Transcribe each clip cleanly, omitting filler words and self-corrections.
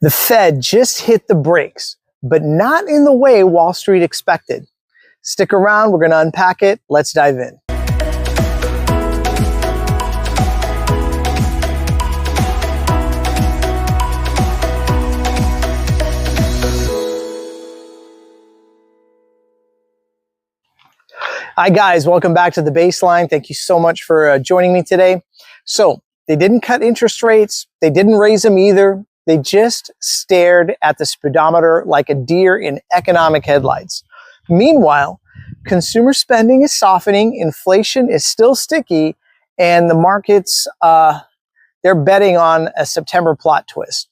The Fed just hit the brakes, but not in the way Wall Street expected. Stick around, we're going to unpack it. Let's dive in. Hi guys, welcome back to The Baseline. Thank you so much for joining me today. So, they didn't cut interest rates. They didn't raise them either. They just stared at the speedometer like a deer in economic headlights. Meanwhile, consumer spending is softening, inflation is still sticky, and the markets, they're betting on a September plot twist.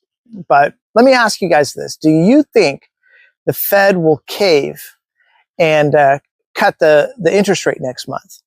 But let me ask you guys this. Do you think the Fed will cave and cut the interest rate next month?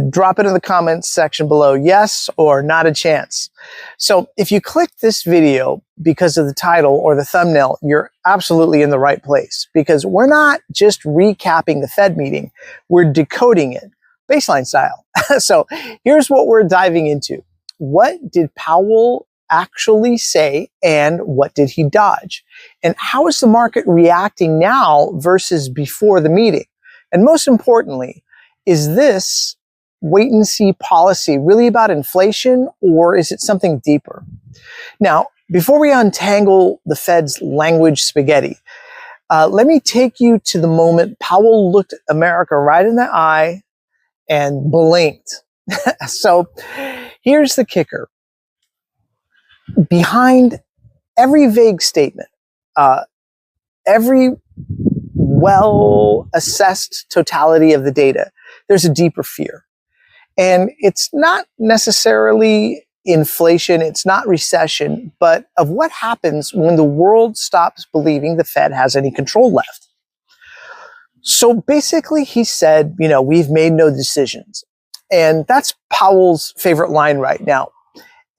Drop it in the comments section below, yes or not a chance. So if you clicked this video because of the title or the thumbnail, you're absolutely in the right place, because we're not just recapping the Fed meeting, we're decoding it, baseline style. So here's what we're diving into. What did Powell actually say, and what did he dodge? And how is the market reacting now versus before the meeting? And most importantly, is this wait-and-see policy really about inflation, or is it something deeper? Now, before we untangle the Fed's language spaghetti, let me take you to the moment Powell looked America right in the eye and blinked. So here's the kicker. Behind every vague statement, every well-assessed totality of the data, there's a deeper fear. And it's not necessarily inflation, it's not recession, but of what happens when the world stops believing the Fed has any control left. So basically he said, we've made no decisions. And that's Powell's favorite line right now.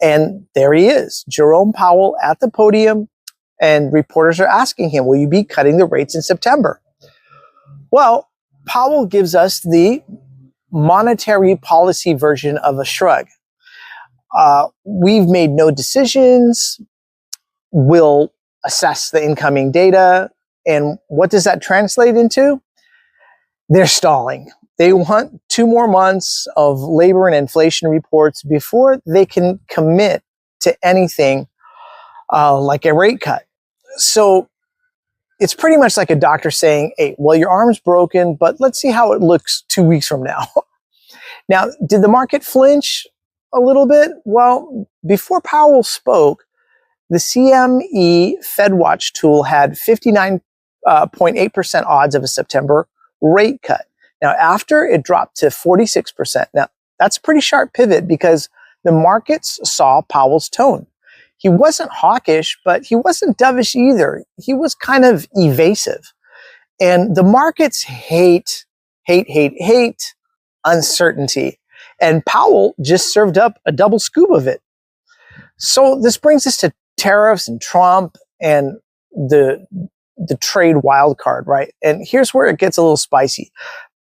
And there he is, Jerome Powell at the podium, and reporters are asking him, will you be cutting the rates in September? Well, Powell gives us the monetary policy version of a shrug. We've made no decisions. We'll assess the incoming data. And what does that translate into? They're stalling. They want 2 more months of labor and inflation reports before they can commit to anything like a rate cut. So it's pretty much like a doctor saying, hey, well, your arm's broken, but let's see how it looks 2 weeks from now. Now, did the market flinch a little bit? Well, before Powell spoke, the CME FedWatch tool had 59.8% odds of a September rate cut. Now, after it dropped to 46%. Now, that's a pretty sharp pivot because the markets saw Powell's tone. He wasn't hawkish, but he wasn't dovish either. He was kind of evasive. And the markets hate uncertainty. And Powell just served up a double scoop of it. So this brings us to tariffs and Trump and the trade wild card, right? And here's where it gets a little spicy.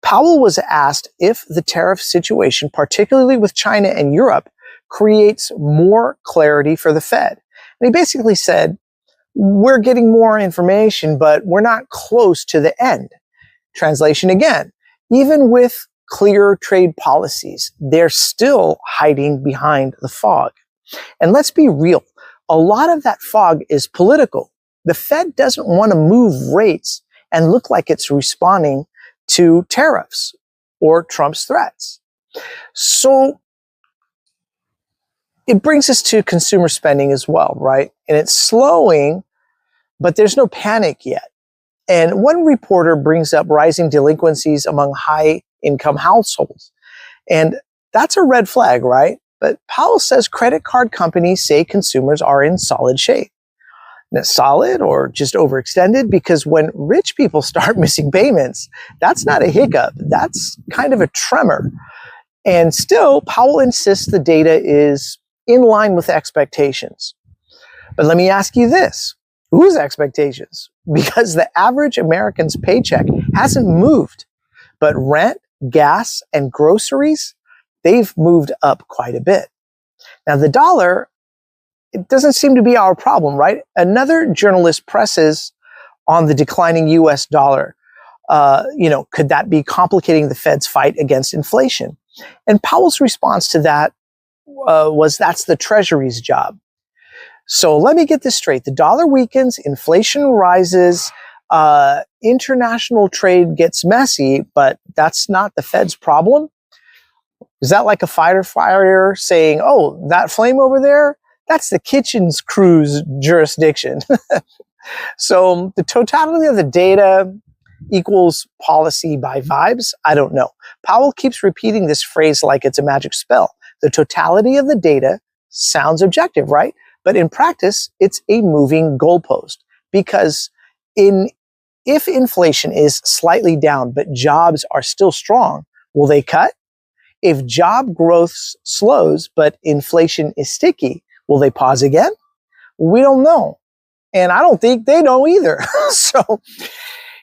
Powell was asked if the tariff situation, particularly with China and Europe, creates more clarity for the Fed. And he basically said, we're getting more information, but we're not close to the end. Translation again, even with clear trade policies, they're still hiding behind the fog. And let's be real, a lot of that fog is political. The Fed doesn't want to move rates and look like it's responding to tariffs or Trump's threats. So it brings us to consumer spending as well, right? And it's slowing, but there's no panic yet. And one reporter brings up rising delinquencies among high-income households. And that's a red flag, right? But Powell says credit card companies say consumers are in solid shape. And it's solid or just overextended, because when rich people start missing payments, that's not a hiccup. That's kind of a tremor. And still, Powell insists the data is in line with expectations. But let me ask you this. Whose expectations? Because the average American's paycheck hasn't moved, but rent, gas, and groceries, they've moved up quite a bit. Now, the dollar it doesn't seem to be our problem, right? Another journalist presses on the declining US dollar. Could that be complicating the Fed's fight against inflation? And Powell's response to that was that's the Treasury's job. So let me get this straight. The dollar weakens, inflation rises, international trade gets messy, but that's not the Fed's problem. Is that like a fighter saying, oh, that flame over there, that's the kitchen's crew's jurisdiction? So the totality of the data equals policy by vibes? I don't know. Powell keeps repeating this phrase like it's a magic spell. The totality of the data sounds objective, right? But in practice, it's a moving goalpost, because if inflation is slightly down, but jobs are still strong, will they cut? If job growth slows, but inflation is sticky, will they pause again? We don't know. And I don't think they know either. So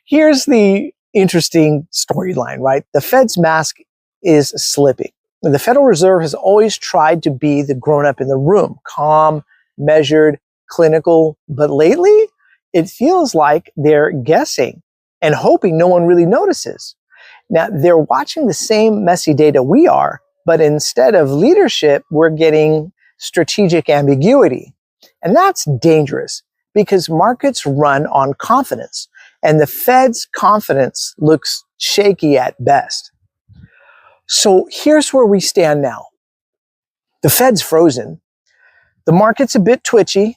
here's the interesting storyline, right? The Fed's mask is slipping. The Federal Reserve has always tried to be the grown-up in the room, calm, measured, clinical, but lately it feels like they're guessing and hoping no one really notices. Now, they're watching the same messy data we are, but instead of leadership, we're getting strategic ambiguity. And that's dangerous because markets run on confidence, and the Fed's confidence looks shaky at best. So here's where we stand now. The Fed's frozen. The market's a bit twitchy,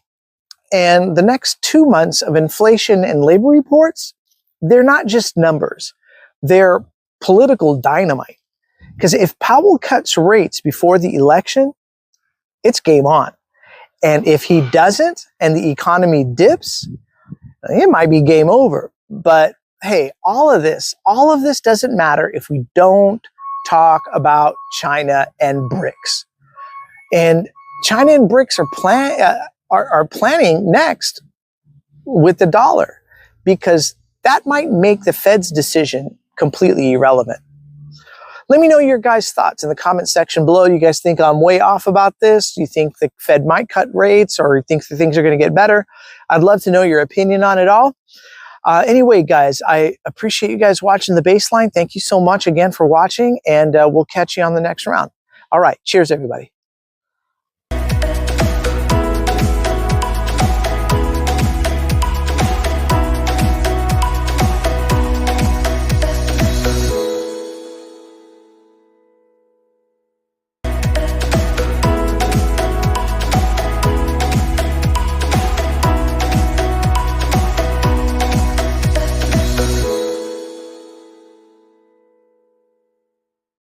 and the next 2 months of inflation and labor reports, they're not just numbers. They're political dynamite. Because if Powell cuts rates before the election, it's game on. And if he doesn't and the economy dips, it might be game over. But hey, all of this doesn't matter if we don't talk about China and BRICS. And China and BRICS are planning next with the dollar, because that might make the Fed's decision completely irrelevant. Let me know your guys' thoughts in the comment section below. You guys think I'm way off about this? Do you think the Fed might cut rates, or you think the things are going to get better? I'd love to know your opinion on it all. Anyway, guys, I appreciate you guys watching the Baseline. Thank you so much again for watching, and we'll catch you on the next round. All right. Cheers, everybody.